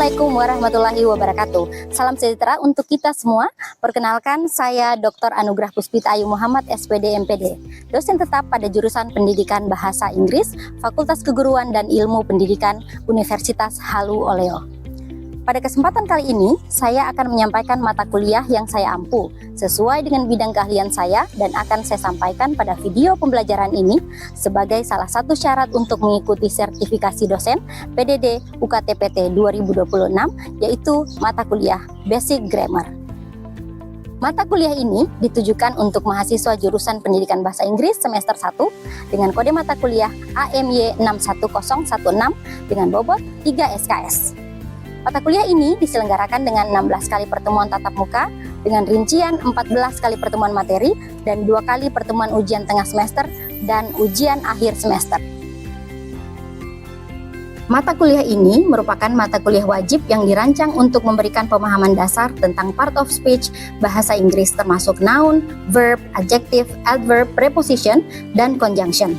Assalamualaikum warahmatullahi wabarakatuh. Salam sejahtera untuk kita semua. Perkenalkan, saya Dr. Anugrah Puspita Ayu Muhammad, SPD MPD, dosen tetap pada jurusan Pendidikan Bahasa Inggris, Fakultas Keguruan dan Ilmu Pendidikan, Universitas Halu Oleo. Pada kesempatan kali ini, saya akan menyampaikan mata kuliah yang saya ampu sesuai dengan bidang keahlian saya dan akan saya sampaikan pada video pembelajaran ini sebagai salah satu syarat untuk mengikuti sertifikasi dosen PDD UKTPT 2026, yaitu mata kuliah Basic Grammar. Mata kuliah ini ditujukan untuk mahasiswa jurusan Pendidikan Bahasa Inggris semester 1 dengan kode mata kuliah AMY 61016 dengan bobot 3 SKS. Mata kuliah ini diselenggarakan dengan 16 kali pertemuan tatap muka dengan rincian 14 kali pertemuan materi dan 2 kali pertemuan ujian tengah semester dan ujian akhir semester. Mata kuliah ini merupakan mata kuliah wajib yang dirancang untuk memberikan pemahaman dasar tentang part of speech bahasa Inggris termasuk noun, verb, adjective, adverb, preposition, dan conjunction.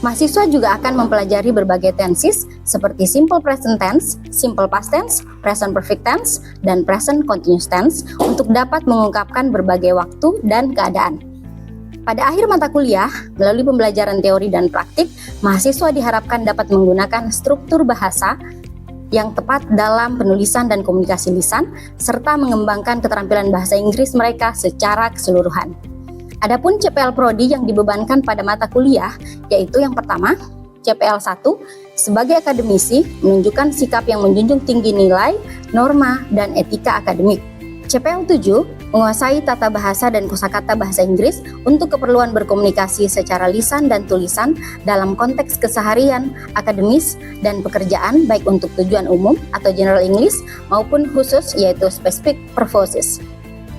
Mahasiswa juga akan mempelajari berbagai tenses seperti simple present tense, simple past tense, present perfect tense, dan present continuous tense untuk dapat mengungkapkan berbagai waktu dan keadaan. Pada akhir mata kuliah, melalui pembelajaran teori dan praktik, mahasiswa diharapkan dapat menggunakan struktur bahasa yang tepat dalam penulisan dan komunikasi lisan, serta mengembangkan keterampilan bahasa Inggris mereka secara keseluruhan. Adapun CPL Prodi yang dibebankan pada mata kuliah, yaitu yang pertama, CPL 1, sebagai akademisi menunjukkan sikap yang menjunjung tinggi nilai, norma, dan etika akademik. CPL 7, menguasai tata bahasa dan kosakata bahasa Inggris untuk keperluan berkomunikasi secara lisan dan tulisan dalam konteks keseharian, akademis, dan pekerjaan baik untuk tujuan umum atau general English maupun khusus yaitu specific purposes.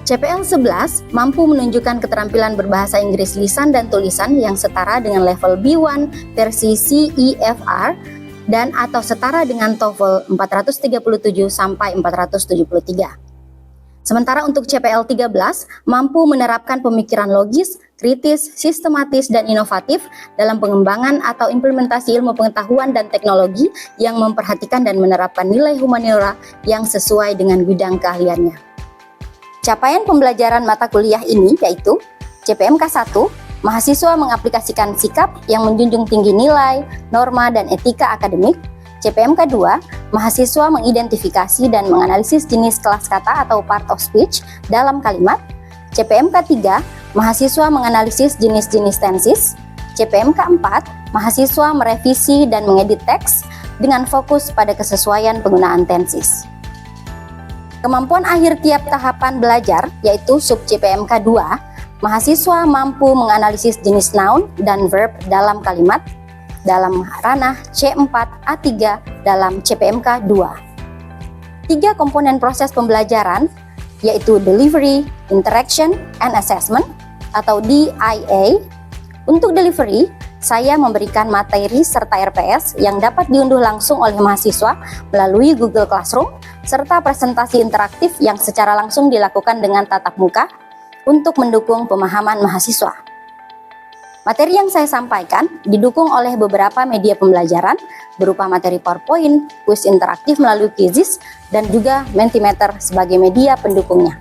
CPL 11 mampu menunjukkan keterampilan berbahasa Inggris lisan dan tulisan yang setara dengan level B1 versi CEFR dan atau setara dengan TOEFL 437 sampai 473. Sementara untuk CPL 13 mampu menerapkan pemikiran logis, kritis, sistematis, dan inovatif dalam pengembangan atau implementasi ilmu pengetahuan dan teknologi yang memperhatikan dan menerapkan nilai humaniora yang sesuai dengan bidang keahliannya. Capaian pembelajaran mata kuliah ini yaitu CPMK 1, mahasiswa mengaplikasikan sikap yang menjunjung tinggi nilai, norma, dan etika akademik. CPMK 2, mahasiswa mengidentifikasi dan menganalisis jenis kelas kata atau part of speech dalam kalimat. CPMK 3, mahasiswa menganalisis jenis-jenis tenses. CPMK 4, mahasiswa merevisi dan mengedit teks dengan fokus pada kesesuaian penggunaan tenses. Kemampuan akhir tiap tahapan belajar, yaitu sub CPMK 2, mahasiswa mampu menganalisis jenis noun dan verb dalam kalimat dalam ranah C4 A3 dalam CPMK 2. 3 komponen proses pembelajaran, yaitu delivery, interaction, and assessment atau DIA. Untuk delivery, saya memberikan materi serta RPS yang dapat diunduh langsung oleh mahasiswa melalui Google Classroom, serta presentasi interaktif yang secara langsung dilakukan dengan tatap muka untuk mendukung pemahaman mahasiswa. Materi yang saya sampaikan didukung oleh beberapa media pembelajaran berupa materi PowerPoint, kuis interaktif melalui Quizzes, dan juga Mentimeter sebagai media pendukungnya.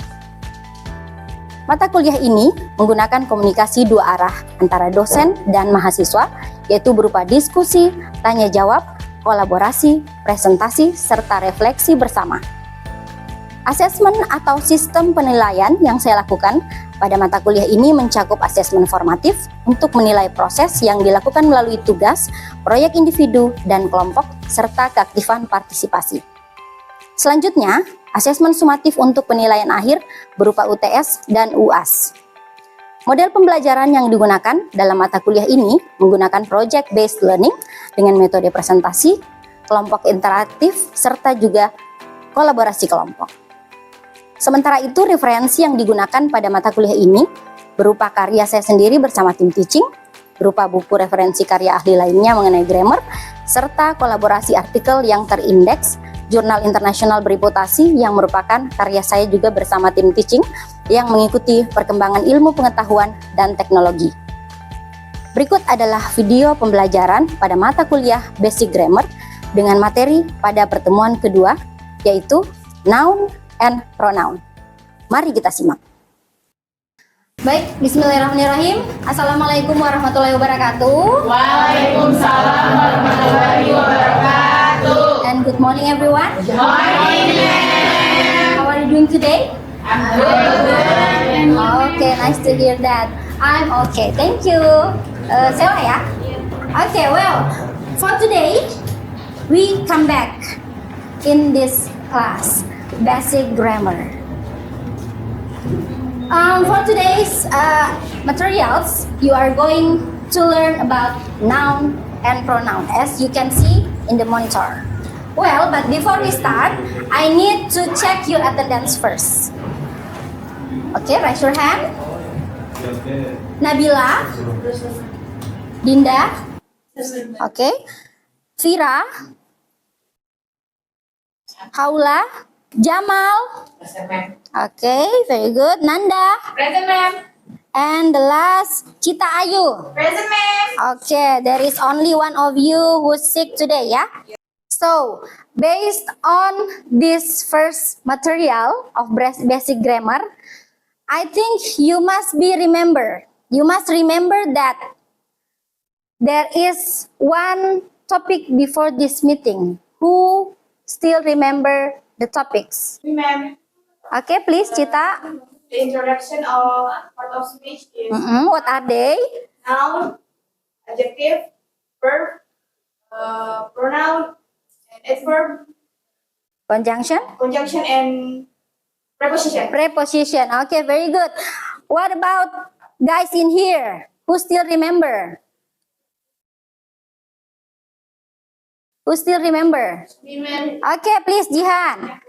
Mata kuliah ini menggunakan komunikasi 2 arah antara dosen dan mahasiswa, yaitu berupa diskusi, tanya jawab, kolaborasi, presentasi, serta refleksi bersama. Asesmen atau sistem penilaian yang saya lakukan pada mata kuliah ini mencakup asesmen formatif untuk menilai proses yang dilakukan melalui tugas, proyek individu, dan kelompok, serta keaktifan partisipasi. Selanjutnya, asesmen sumatif untuk penilaian akhir berupa UTS dan UAS. Model pembelajaran yang digunakan dalam mata kuliah ini menggunakan project-based learning dengan metode presentasi, kelompok interaktif, serta juga kolaborasi kelompok. Sementara itu, referensi yang digunakan pada mata kuliah ini berupa karya saya sendiri bersama tim teaching, berupa buku referensi karya ahli lainnya mengenai grammar, serta kolaborasi artikel yang terindeks, jurnal internasional bereputasi yang merupakan karya saya juga bersama tim teaching yang mengikuti perkembangan ilmu pengetahuan dan teknologi. Berikut adalah video pembelajaran pada mata kuliah Basic Grammar dengan materi pada pertemuan kedua yaitu noun and pronoun. Mari kita simak. Baik, bismillahirrahmanirrahim. Assalamualaikum warahmatullahi wabarakatuh. Waalaikumsalam warahmatullahi wabarakatuh. And good morning everyone. Good morning. How are you doing today? I'm good. Okay, nice to hear that. I'm okay, thank you. Sela ya? Okay, well, for today, we come back in this class, basic grammar. For today's materials, you are going to learn about noun and pronoun, as you can see in the monitor. Well, but before we start, I need to check your attendance first. Okay, raise your hand. Nabila, Dinda, okay, Vira, Haula, Jamal, okay, very good, Nanda, Present, ma'am. and the last, Cita Ayu. Present, ma'am. Okay, there is only one of you who's sick today, yeah? So, based on this first material of basic grammar, I think you must remember that there is one topic before this meeting. Who still remember the topics? Ma'am, Okay, please, Cita. the introduction of part of speech is What are they? noun, adjective, verb, pronoun, and adverb, Conjunction? conjunction, and preposition. Preposition. Okay, very good. What about guys in here? Who still remember? Who still remember? Ma'am, Okay, please, Jihan.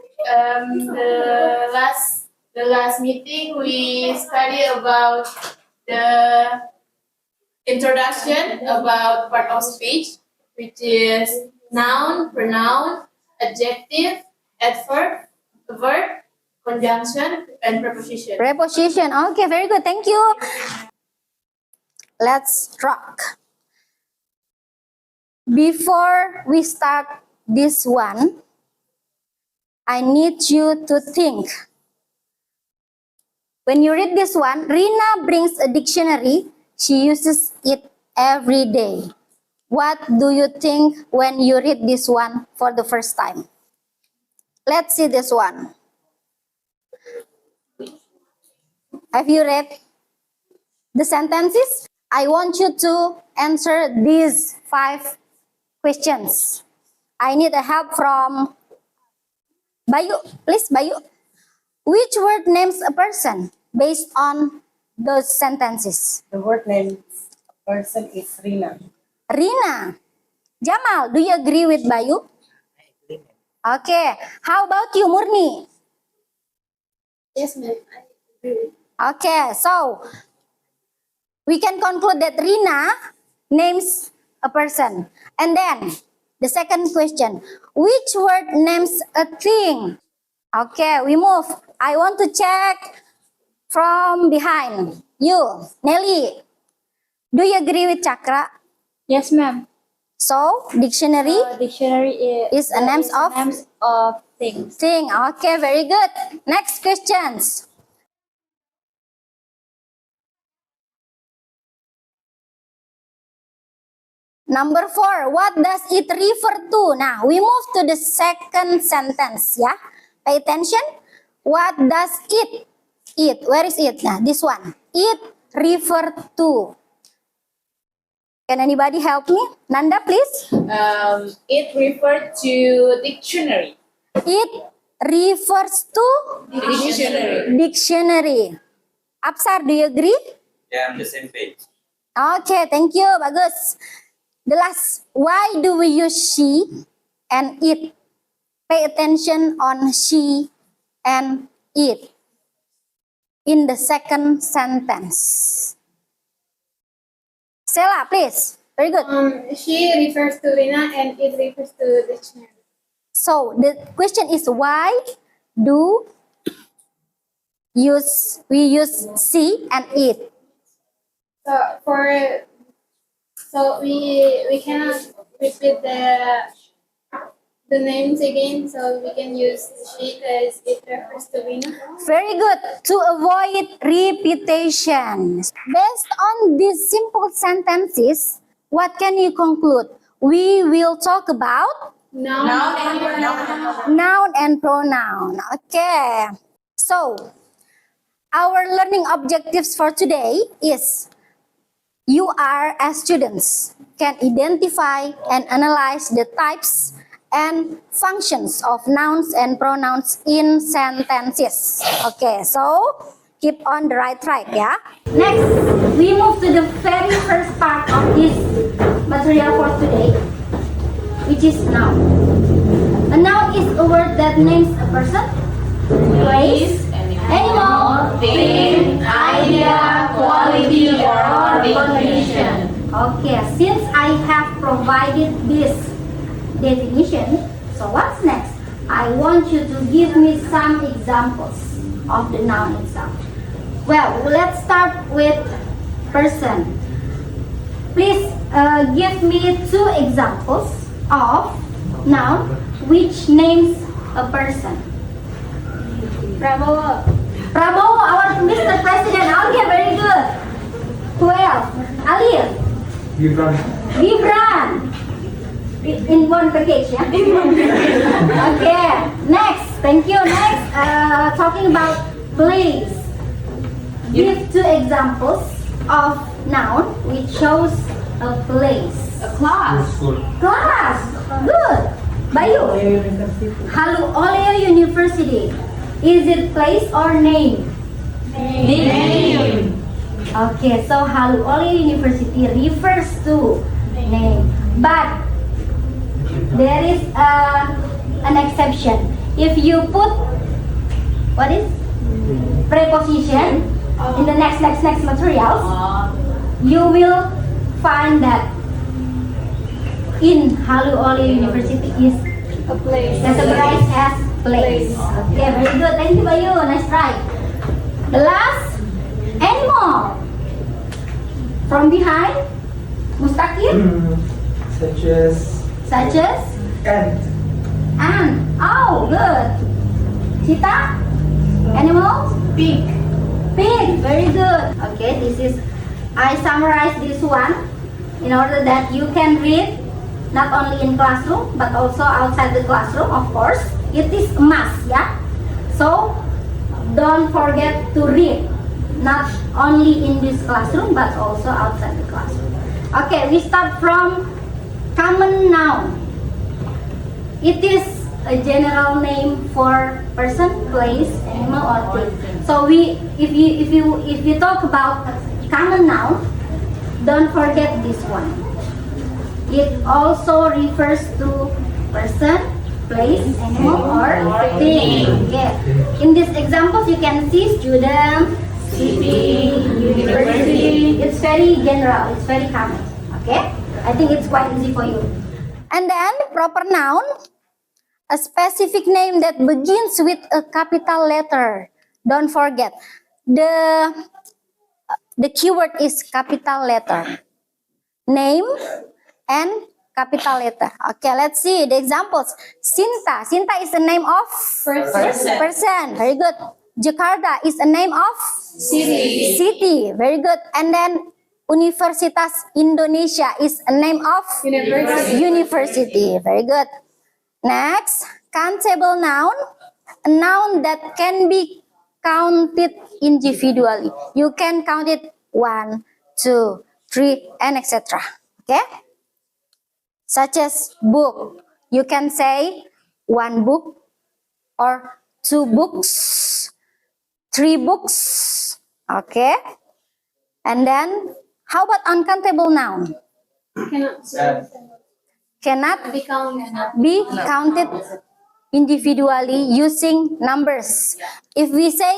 the last meeting we study about the introduction about part of speech, which is noun, pronoun, adjective, adverb, verb, conjunction, and preposition. Preposition. Okay, very good. Thank you. Let's rock. Before we start this one, I need you to think. When you read this one, Rina brings a dictionary. She uses it every day. What do you think when you read this one for the first time? Let's see this one. Have you read the sentences? I want you to answer these 5 questions. I need a help from Bayu. Please, Bayu. Which word names a person based on those sentences? The word name person is Rina. Rina. Jamal, do you agree with Bayu? Okay. How about you, Murni? Yes, ma'am. I agree. Okay, so we can conclude that Rina names a person. And then the second question, which word names a thing? Okay, we move. I want to check from behind. You, Nelly, do you agree with Chakra? Yes, ma'am. So, dictionary Dictionary is a names of names of things. thing. Okay, very good. Next questions. Number 4, what does it refer to? Now, we move to the second sentence, ya. Pay attention. What does it? It, where is it? Nah, this one. It refer to. Can anybody help me? Nanda, please. It referred to dictionary. It refers to Dictionary. dictionary. Apsar, do you agree? Yeah, I'm the same page. Okay, thank you. Bagus. The last, why do we use she and it? Pay attention on she and it in the second sentence. Sela, please. Very good. She refers to Rina and it refers to dictionary. So the question is, why do we use she and it? So we cannot repeat the the names again, so we can use she as it refers to Vina. Very good. To avoid repetition. Based on these simple sentences, what can you conclude? We will talk about Noun and pronoun. noun and pronoun. Okay. So, our learning objectives for today is you are as students can identify and analyze the types and functions of nouns and pronouns in sentences. Okay, so keep on the right track, yeah. Next, we move to the very first part of this material for today, which is noun. A noun is a word that names a person, place, animal, thing, idea, quality, or condition. Okay, since I have provided this definition, so what's next? I want you to give me some examples of the noun itself. Well, let's start with person. Please give me 2 examples of noun which names a person. Prabowo. Prabowo, our Mr. President. Okay, very good. Who else? Alif. Gibran. In one package, yeah? Okay. Next. Thank you. Next, talking about place. Give 2 examples of noun which shows a place. A class. Class. Good. Bayu. Halu Oleo University. Is it place or name? Name. Okay, so Halu Oleo University refers to name. But there is an exception. If you put what is preposition in the next materials, you will find that in Halu Oleo University is A place. categorized as place. Okay, very good. Thank you, Bayu. Nice try. The last, animal. From behind, Mustaqim, Such as such as ant, ant. Oh, good. Cheetah, animal. Pig. Pig. Very good. Okay, this is. I summarize this one in order that you can read not only in classroom but also outside the classroom. Of course, it is a must, yeah. So don't forget to read not only in this classroom but also outside the classroom. Okay, we start from common noun. It is a general name for person, place, animal, or thing. So if you talk about common noun, don't forget this one. It also refers to person, place, animal, or thing. Okay. In these examples, you can see student, city, university. It's very general. It's very common. Okay. I think it's quite easy for you. And then proper noun, a specific name that begins with a capital letter. Don't forget the keyword is capital letter. Name and capital letter. Okay, let's see the examples. Sinta. Sinta is the name of person. Very good. Jakarta is a name of City. city. Very good. And then Universitas Indonesia is a name of university. Very good. Next, countable noun. A noun that can be counted individually. You can count it 1, 2, 3, and etc. Okay? Such as book. You can say 1 book or 2 books, 3 books. Okay? And then, how about uncountable noun? Cannot Be counted. be counted individually using numbers. If we say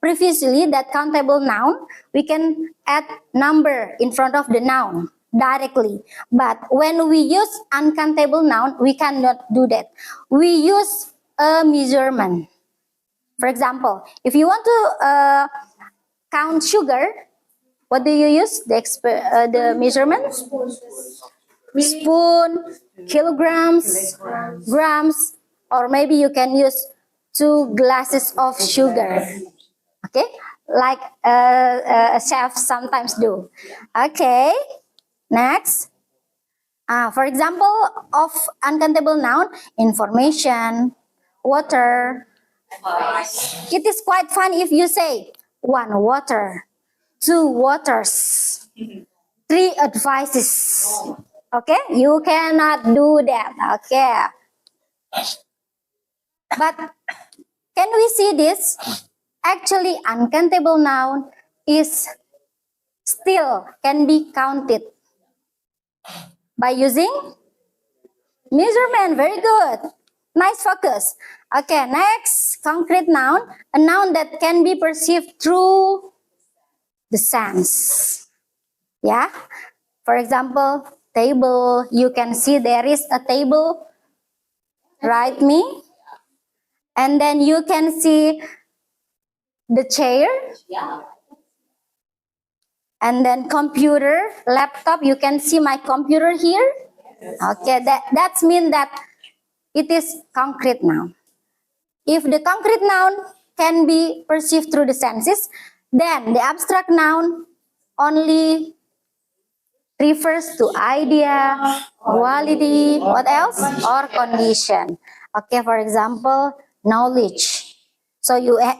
previously that countable noun, we can add number in front of the noun directly. But when we use uncountable noun, we cannot do that. We use a measurement. For example, if you want to count sugar, what do you use? The measurement? spoon, kilograms, grams, or maybe you can use 2 glasses of sugar. Okay, like a chef sometimes do. Okay, next. For example of uncountable noun, information, water. It is quite fun if you say 1 water, 2 waters, 3 advices. Okay, you cannot do that. Okay, but can we see this? Actually, uncountable noun is still can be counted by using measurement. Very good. Nice focus. Okay, next, concrete noun, a noun that can be perceived through the sense. Yeah. For example, table. You can see there is a table right me. And then you can see the chair. And then computer, laptop. You can see my computer here. Okay, that's mean that it is concrete noun. If the concrete noun can be perceived through the senses, then the abstract noun only refers to idea, quality, what else? Or condition. Okay, for example, knowledge. So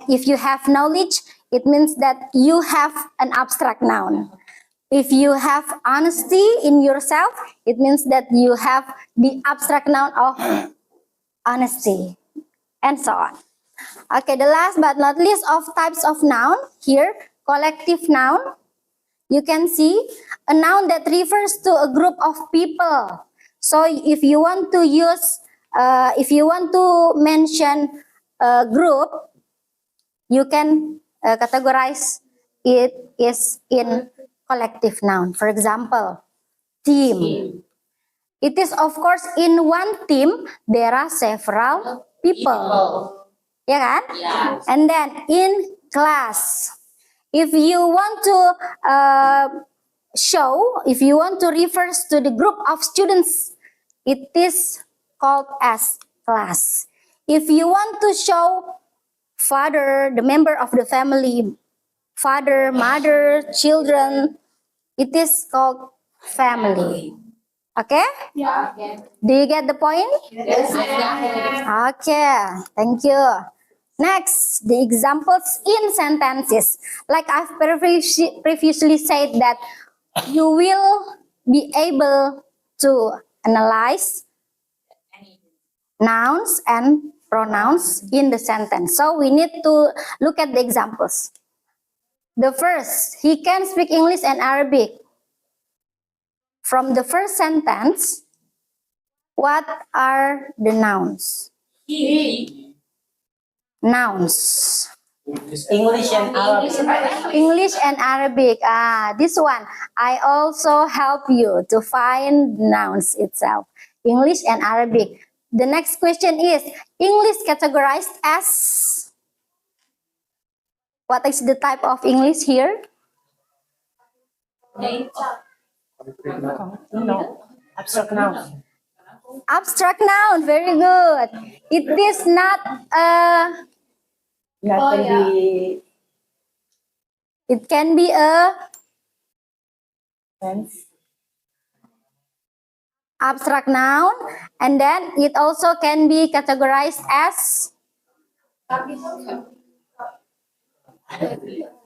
if you have knowledge, it means that you have an abstract noun. If you have honesty in yourself, it means that you have the abstract noun of honesty, and so on. Okay, the last but not least of types of noun here, collective noun. You can see a noun that refers to a group of people. So if you want to use, if you want to mention a group, you can categorize it is in collective noun. For example, team. It is of course in one team there are several people. Ya kan? Yes. And then in class. If you want to if you want to refer to the group of students, it is called as class. If you want to show father, the member of the family, father, mother, children, it is called family. Okay? Yeah. Do you get the point? Yes. Okay, thank you. Next, the examples in sentences. Like I've previously said that you will be able to analyze nouns and pronouns in the sentence. So we need to look at the examples. The first, he can speak English and Arabic. From the first sentence, what are the nouns? Nouns. English and Arabic. English and Arabic. This one, I also help you to find nouns itself. English and Arabic. The next question is, English categorized as? What is the type of English here? No. Abstract noun. Abstract noun, very good. It is not That can be it can be a sense. abstract noun, and then it also can be categorized as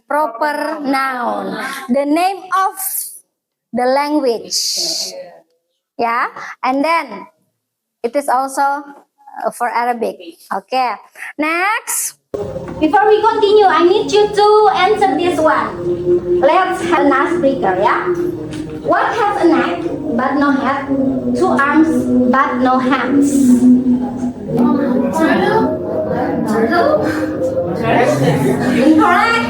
proper noun, the name of the language. Yeah, and then it is also for Arabic. Okay, next. Before we continue, I need you to answer this one. Let's have an icebreaker, yeah? What has a neck but no head, 2 arms but no hands? Turtle? Incorrect.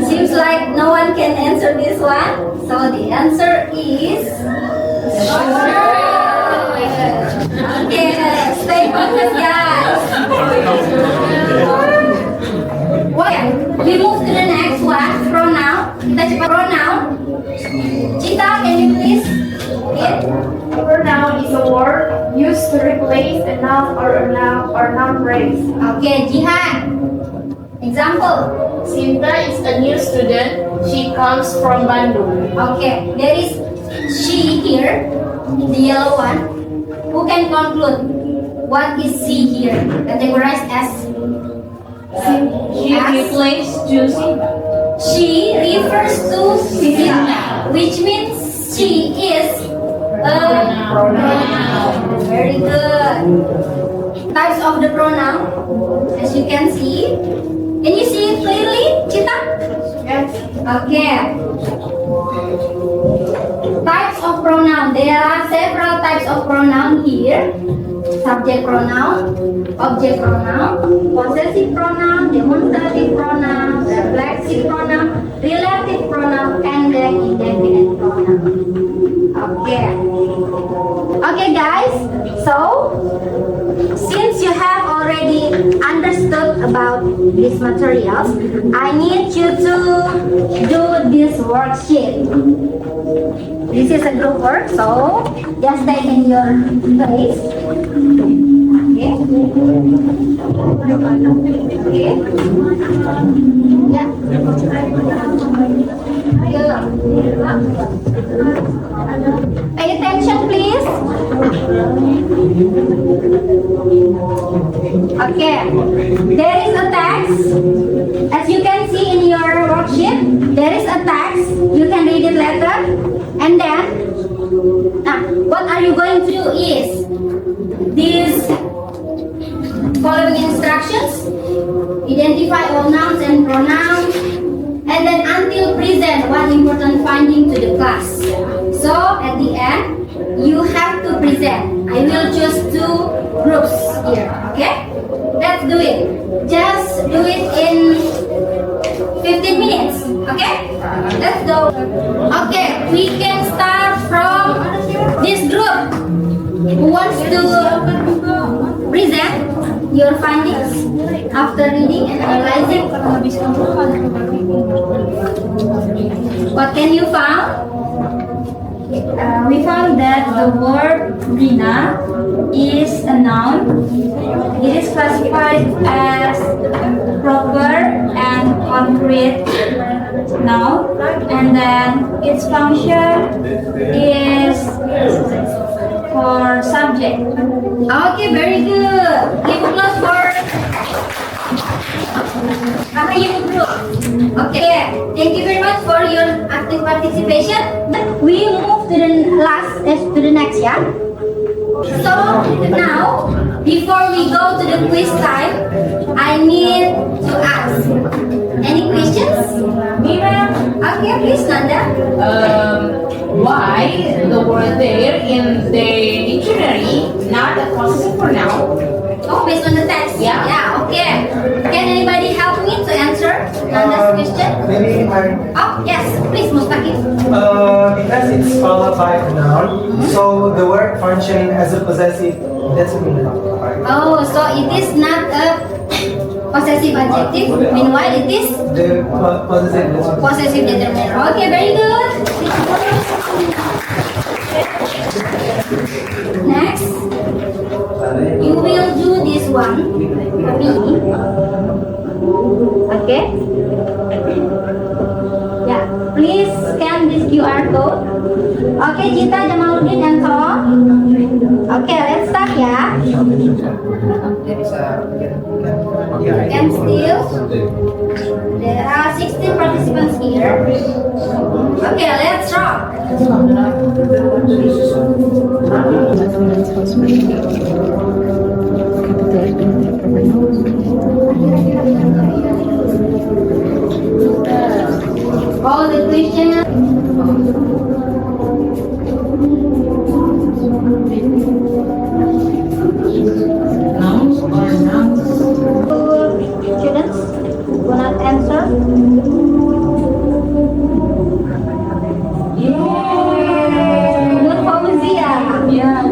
Seems like no one can answer this one. So the answer is okay, stay focused, guys. Okay, we move to the next one, pronoun. Kita cepat pronoun. Cita, can you please read? Pronoun is a word used to replace a noun or noun phrase. Okay, Jihan. Example. Sinta is a new student. She comes from Bandung. Okay, there is she here, the yellow one. Who can conclude what is she here? Categorized as She as- replaced Juicy. She refers to Sinta, which means she is a pronoun. Very good. Types of the pronoun, as you can see. Can you see it clearly, Cita? Yes. Okay. Types of pronoun. There are several types of pronoun here. Subject pronoun, object pronoun, possessive pronoun, demonstrative pronoun, reflexive pronoun, relative pronoun, and then indefinite pronoun. Okay. Okay, guys. So, since you have already understood about these materials, I need you to do this worksheet. This is a group work, so just stay in your place. Okay. Okay. Yeah. Pay attention, please. Okay. There is a text. As you can see in your worksheet, there is a text. You can read it later. And then, what are you going to do is these following instructions. Identify all nouns and pronouns. And then until present, one important finding to the class. So at the end, you have to present. I will choose two groups here. Okay? Let's do it. Just do it in 15 minutes. Okay? Let's go. Okay, we can start from this group. Who wants to present your findings after reading and analyzing? What can you found? We found that the word Rina is a noun. It is classified as proper and concrete noun, and then its function is for subject. Okay, very good. Give applause for Rahayu Group. Okay, thank you very much for your active participation. We move to the next, yeah. So now, before we go to the quiz time, I need to ask any questions. Mira, Okay, please, Nanda. why the word there in the dictionary not a possessive pronoun? Oh, based on the text. Yeah. Yeah. Okay. Can anybody help me to answer Nanda's question? Maybe Oh, yes. Please, Mustaqim. because it's followed by a noun, so the word function as a possessive doesn't mean noun. Oh, so it is not a possessive adjective. Meanwhile, it is The possessive doesn't. possessive determiner. Okay, very good. Next, you will do this one for me. Okay? Yeah, please scan this QR code. Okay, Jita, Jamaluddin, and so on. Okay, let's start ya. And still, there are 16 participants here. Okay, let's rock. All the questions. Nouns or nouns? Students will not answer. Good Fauzia. Yeah.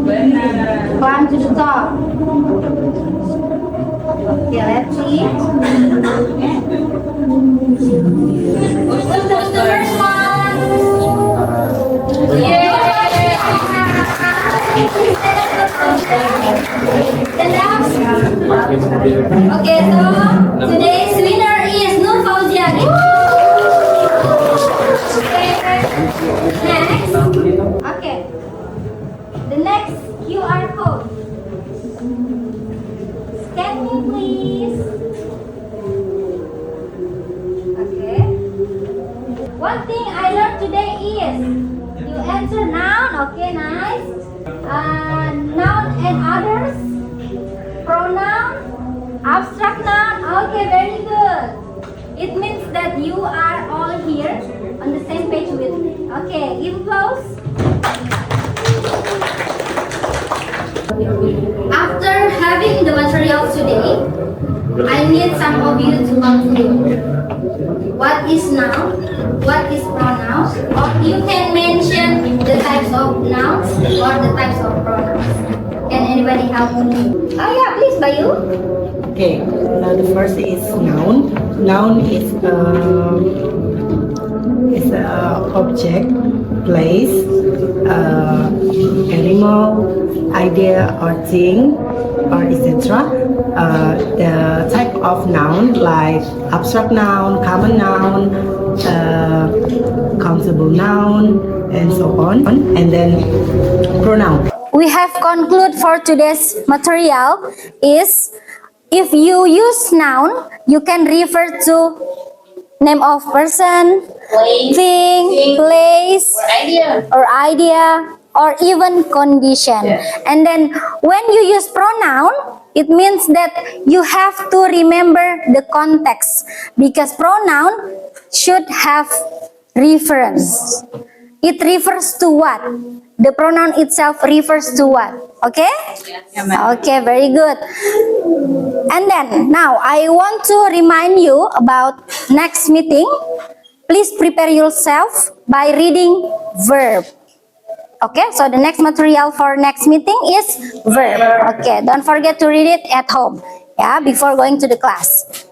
Benar. Climb to the top. Okay, let's see. The next. Okay, so today's winner is Nur Fauzian. Next. Okay. The next QR code. Scan me, please. Okay. One thing I learned today is you answer noun. Okay, nice. Noun and others. Pronoun. Abstract noun. Okay, very good. It means that you are all here on the same page with me. Okay, give applause. After having the material today, I need some of you to conclude. What is noun? What is pronoun? Or you can mention the types of nouns or the types of pronouns. Can anybody help me? Oh yeah, please, Bayu. Okay, the first is noun. Noun is a object, place, animal, idea or thing, or etc. The type of noun like abstract noun, common noun, countable noun, and so on. And then pronoun. We have concluded for today's material is if you use noun, you can refer to name of person, thing, place, or idea, or even condition. And then when you use pronoun, it means that you have to remember the context because pronoun should have reference. It refers to what? The pronoun itself refers to what? Okay? Okay, very good. And then now I want to remind you about next meeting. Please prepare yourself by reading verb. Okay, so the next material for next meeting is verb. Okay, don't forget to read it at home. Yeah, before going to the class.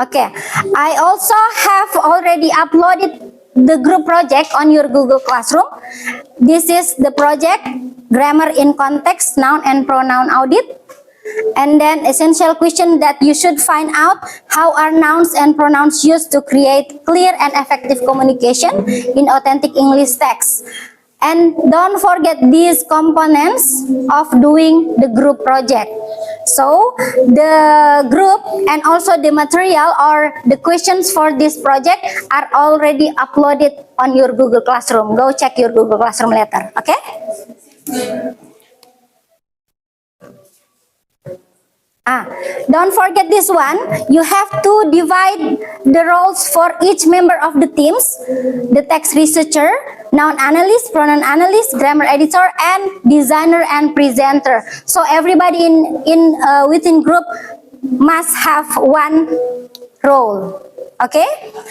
Okay, I also have already uploaded the group project on your Google Classroom. This is the project Grammar in Context, Noun and Pronoun Audit. And then essential question that you should find out: how are nouns and pronouns used to create clear and effective communication in authentic English text? And don't forget these components of doing the group project. So the group and also the material or the questions for this project are already uploaded on your Google Classroom. Go check your Google Classroom later, okay? Don't forget this one. You have to divide the roles for each member of the teams: the text researcher, noun analyst, pronoun analyst, grammar editor, and designer and presenter. So everybody within group must have one role. Okay?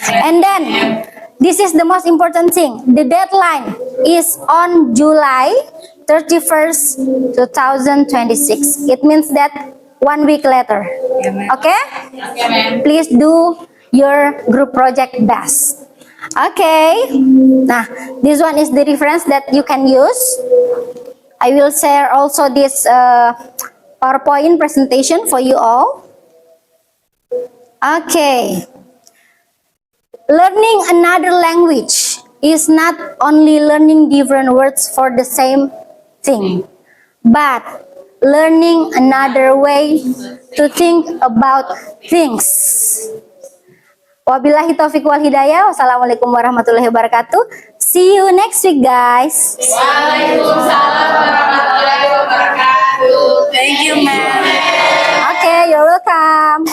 And then this is the most important thing. The deadline is on July 31st, 2026. It means that 1 week later. Okay? Please do your group project best. Okay. Nah, this one is the reference that you can use. I will share also this PowerPoint presentation for you all. Okay. Learning another language is not only learning different words for the same thing, but learning another way to think about things. Wabillahi taufiq wal hidayah. Wassalamualaikum warahmatullahi wabarakatuh. See you next week, guys. Waalaikumsalam warahmatullahi wabarakatuh. Thank you, ma'am. Okay, you're welcome.